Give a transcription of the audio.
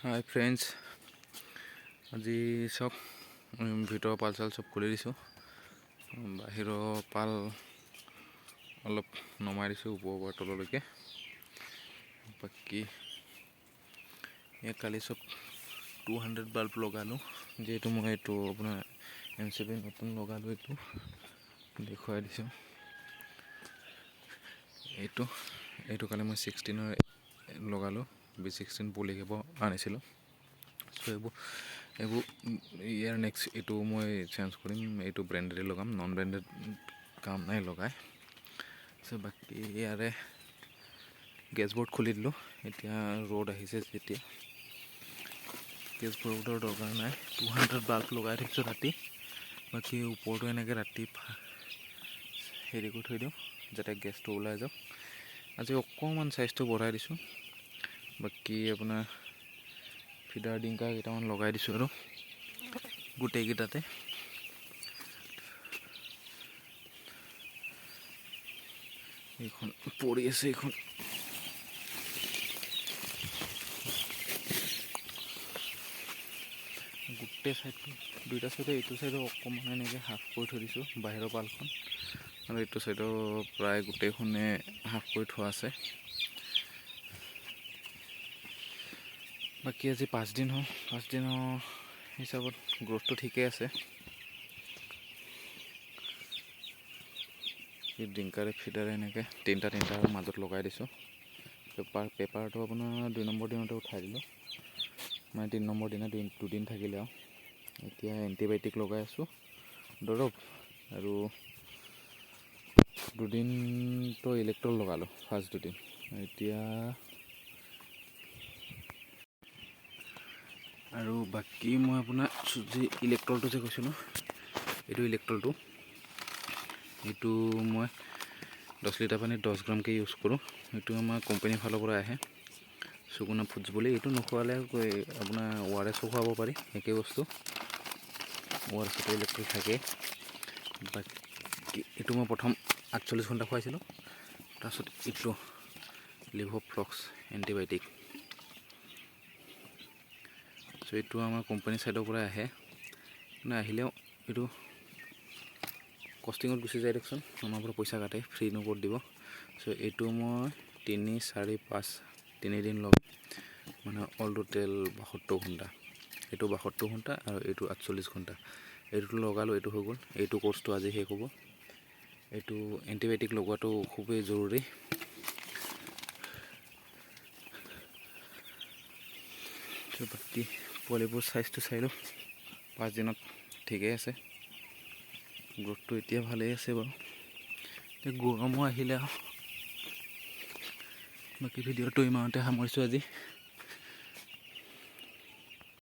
হাই friends, আজি চব ভিতৰৰ পাল চাল চব খুলি দিছোঁ। বাহিৰৰ পাল অলপ নমাই দিছোঁ ওপৰৰ পৰা তললৈকে। বাকী কালি চব 200 বাল্ব লগালোঁ, যিহেতু মই এইটো আপোনাৰ M7 নতুন লগালোঁ, এইটো দেখুৱাই দিছোঁ। এইটো কালি মই 16ৰ লগালোঁ, B16 পলি কেবৰ আনিছিলোঁ। চ' এইবোৰ ইয়াৰ নেক্সট এইটো মই চেঞ্জ কৰিম, এইটো ব্ৰেণ্ডেডে লগাম, নন ব্ৰেণ্ডেড কাম নাই লগাই। চ' বাকী ইয়াৰে গেছবৰ্ড খুলি দিলোঁ। এতিয়া ৰ'দ আহিছে যেতিয়া গেছবৰ্ডৰ দৰকাৰ নাই, 200 বাল্ব লগাই থৈছোঁ ৰাতি। বাকী ওপৰটো এনেকৈ ৰাতি হেৰি কৰি থৈ দিওঁ যাতে গেছটো ওলাই যাওক। আজি অকণমান চাইজটো বঢ়াই দিছোঁ। বাকী আপোনাৰ ফিডাৰ ডিংকাৰ কেইটামান লগাই দিছোঁ আৰু গোটেইকেইটাতে। এইখন পৰি আছে, এইখন গোটেই চাইডটো দুইটা চাইডে, এইটো চাইডো অকণমান এনেকৈ হাফ কৰি থৈ দিছোঁ বাহিৰৰ পালখন, আৰু এইটো চাইডো প্ৰায় গোটেইখনে হাফ কৰি থোৱা আছে। বাকী আজি 5 দিন হ'ল, 5 দিনৰ হিচাপত গ্ৰ'থটো ঠিকেই আছে। ডিংকাৰে ফিডাৰে এনেকৈ তিনিটাৰ মাজত লগাই দিছোঁ। পেপাৰটো আপোনাৰ 2 নম্বৰ দিনতে উঠাই দিলোঁ, মানে 3 নম্বৰ দিনা দুদিন থাকিলে আৰু। এতিয়া এণ্টিবায়'টিক লগাই আছোঁ দৰৱ, আৰু দুদিনটো ইলেক্ট্ৰল লগালোঁ, ফাৰ্ষ্ট দুদিন। এতিয়া আৰু বাকী মই আপোনাৰ যি ইলেক্ট্ৰলটো যে কৈছিলোঁ, এইটো ইলেক্ট্ৰলটো এইটো মই 10 লিটাৰ পানীত 10 গ্ৰামকৈ ইউজ কৰোঁ। এইটো আমাৰ কোম্পানীৰ ফালৰ পৰা আহে, সুগুণা ফুডছ বুলি। এইটো নোখোৱালে আপোনাৰ ORSও খুৱাব পাৰি, একেই বস্তু। ORSটো ইলেক্ট্ৰল থাকে। বাকী এইটো মই প্ৰথম 48 ঘণ্টা খুৱাইছিলোঁ, তাৰপিছত এইটো লিভোফ্লক্স এণ্টিবায়'টিক। চ' এইটো আমাৰ কোম্পানীৰ ছাইডৰ পৰা আহে, মানে আহিলেও এইটো কষ্টিঙত গুচি যায় দিয়কচোন, আমাৰ পৰা পইচা কাটে, ফ্ৰীনো ক'ত দিব। চ' এইটো মই 3, 4, 5 তিনিদিন লগাম, মানে অল টোটেল 72 ঘণ্টা। এইটো 72 ঘণ্টা আৰু এইটো 48 ঘণ্টা। এইটো লগালোঁ, এইটো হৈ গ'ল। এইটো কোৰ্চটো আজি শেষ হ'ব। এইটো এণ্টিবায়'টিক লগোৱাটো খুবেই জৰুৰী। বাকী পোৱালিবোৰ চাইজটো চাই লওঁ, 5 দিনত ঠিকেই আছে, গ্ৰ'থটো এতিয়া ভালেই আছে বাৰু। এতিয়া গৰমো আহিলে আৰু। বাকী ভিডিঅ'টো ইমানতে সামৰিছোঁ আজি।